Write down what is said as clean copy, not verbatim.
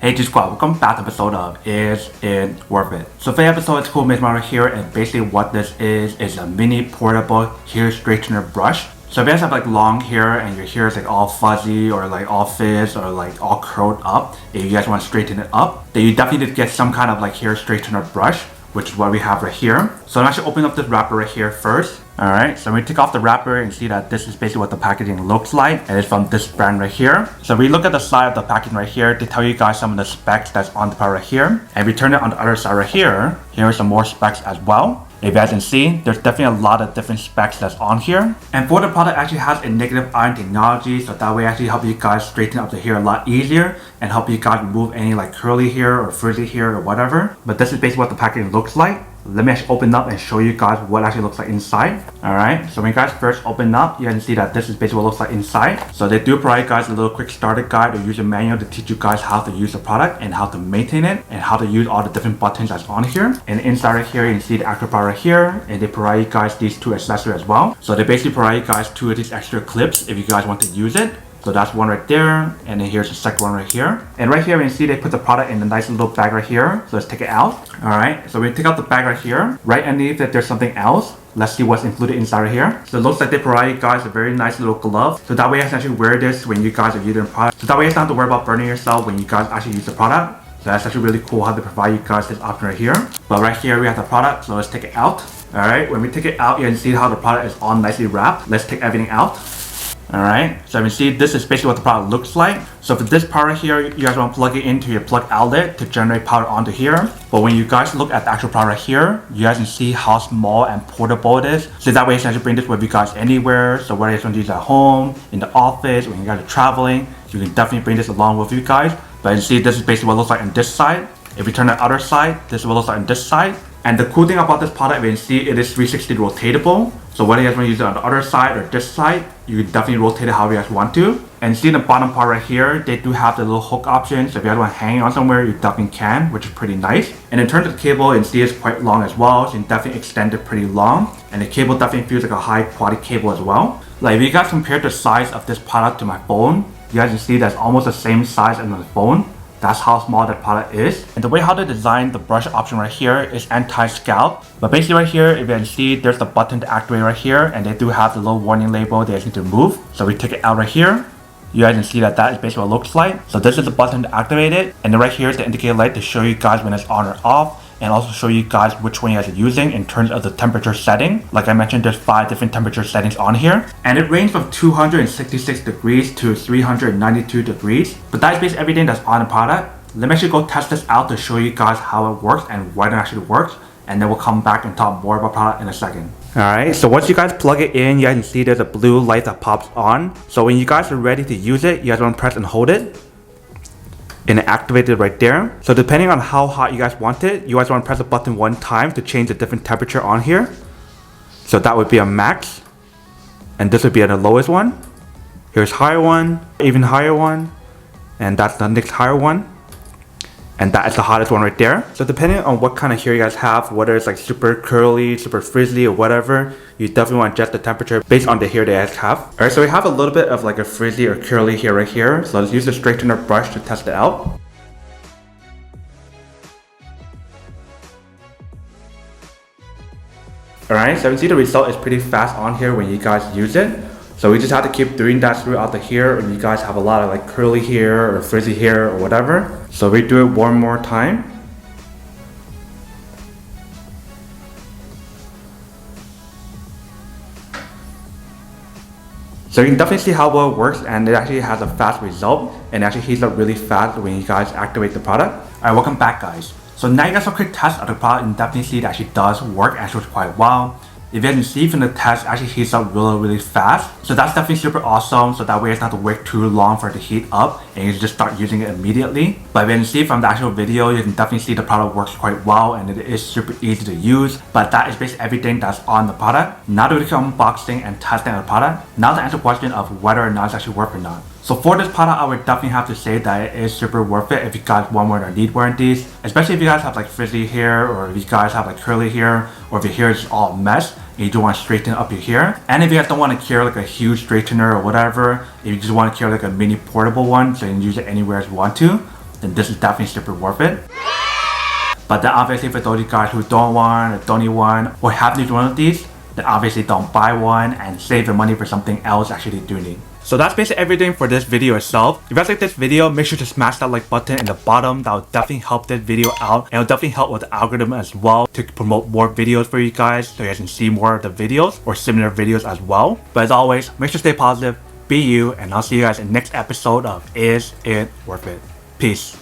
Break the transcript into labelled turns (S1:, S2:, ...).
S1: Hey G Squad, welcome back to episode of Is It Worth It? So for the episode, it's cool right here, and basically what this is a mini portable hair straightener brush. So if you guys have like long hair and your hair is like all fuzzy or like all frizz or like all curled up, if you guys want to straighten it up, then you definitely need to get some kind of like hair straightener brush, which is what we have right here. So I'm actually opening up this wrapper right here first. Alright, so we take off the wrapper and see that this is basically what the packaging looks like, and it's from this brand right here. So we look at the side of the packaging right here to tell you guys some of the specs that's on the part right here. And we turn it on the other side right here, here are some more specs as well. If you guys can see, there's definitely a lot of different specs that's on here. And for the product actually has a negative iron technology, so that way actually help you guys straighten up the hair a lot easier and help you guys remove any like curly hair or frizzy hair or whatever. But this is basically what the packaging looks like. Let me actually open up and show you guys what it actually looks like inside. Alright, so when you guys first open up, you can see that this is basically what it looks like inside. So they do provide you guys a little quick starter guide or user manual to teach you guys how to use the product and how to maintain it and how to use all the different buttons that's on here. And inside right here, you can see the actual product right here, and they provide you guys these two accessories as well. So they basically provide you guys two of these extra clips if you guys want to use it. So that's one right there, and then here's the second one right here. And right here, you can see they put the product in a nice little bag right here. So let's take it out. Alright, so we take out the bag right here. Right underneath it, there's something else. Let's see what's included inside right here. So it looks like they provide you guys a very nice little glove. So that way you can actually wear this when you guys are using the product. So that way you don't have to worry about burning yourself when you guys actually use the product. So that's actually really cool how they provide you guys this option right here. But right here, we have the product, so let's take it out. Alright, when we take it out, you can see how the product is all nicely wrapped. Let's take everything out. Alright, so you can see this is basically what the product looks like. So for this part right here, you guys want to plug it into your plug outlet to generate power onto here. But when you guys look at the actual product right here, you guys can see how small and portable it is. So that way you can actually bring this with you guys anywhere. So whether you want to use it at home, in the office, when you guys are traveling, you can definitely bring this along with you guys. But you see this is basically what it looks like on this side. If we turn the other side, this is what it looks like on this side. And the cool thing about this product, you can see it is 360 rotatable. So whether you guys want to use it on the other side or this side, you can definitely rotate it however you guys want to. And see the bottom part right here, they do have the little hook option. So if you guys want to hang it on somewhere, you definitely can, which is pretty nice. And in terms of the cable, you can see it's quite long as well. So you can definitely extend it pretty long. And the cable definitely feels like a high quality cable as well. Like if you guys compare the size of this product to my phone, you guys can see that's almost the same size as my phone. That's how small that product is. And the way how they designed the brush option right here is anti-scalp. But basically right here, if you can see, there's the button to activate right here, and they do have the little warning label they need to remove. So we take it out right here. You guys can see that that is basically what it looks like. So this is the button to activate it. And then right here is the indicator light to show you guys when it's on or off. And also show you guys which one you guys are using in terms of the temperature setting. Like I mentioned, there's 5 different temperature settings on here. And it ranges from 266 degrees to 392 degrees. But that is basically everything that's on the product. Let me actually go test this out to show you guys how it works and why it actually works. And then we'll come back and talk more about product in a second. Alright, so once you guys plug it in, you guys can see there's a blue light that pops on. So when you guys are ready to use it, you guys want to press and hold it. And it activated right there. So depending on how hot you guys want it, you guys want to press the button one time to change the different temperature on here. So that would be a max, and this would be at the lowest one. Here's higher one, even higher one, and that's the next higher one. And that is the hottest one right there. So depending on what kind of hair you guys have, whether it's like super curly, super frizzy or whatever, you definitely want to adjust the temperature based on the hair that you guys have. Alright, so we have a little bit of like a frizzy or curly hair right here. So let's use the straightener brush to test it out. Alright, so you can see the result is pretty fast on here when you guys use it. So we just have to keep doing that throughout the hair if you guys have a lot of like curly hair or frizzy hair or whatever. So we do it one more time. So you can definitely see how well it works, and it actually has a fast result and actually heats up really fast when you guys activate the product. Alright, welcome back guys. So now you guys have a quick test of the product and definitely see it actually does work, actually quite well. If you can see from the test, it actually heats up really fast. So that's definitely super awesome. So that way it's not to wait too long for it to heat up and you just start using it immediately. But if you can see from the actual video, you can definitely see the product works quite well and it is super easy to use. But that is basically everything that's on the product. Now that we can unboxing and testing the product, now to answer the question of whether or not it's actually worth or not. So for this product, I would definitely have to say that it is super worth it if you guys want one or need one of these. Especially if you guys have like frizzy hair, or if you guys have like curly hair, or if your hair is all a mess and you don't want to straighten up your hair. And if you guys don't want to carry like a huge straightener or whatever, if you just want to carry like a mini portable one so you can use it anywhere you want to, then this is definitely super worth it. But then obviously for those of you guys who don't want or don't need one or have needed one of these, then obviously don't buy one and save your money for something else actually do need. So that's basically everything for this video itself. If you guys like this video, make sure to smash that like button in the bottom. That will definitely help this video out, and it will definitely help with the algorithm as well to promote more videos for you guys so you guys can see more of the videos or similar videos as well. But as always, make sure to stay positive, be you, and I'll see you guys in the next episode of Is It Worth It? Peace.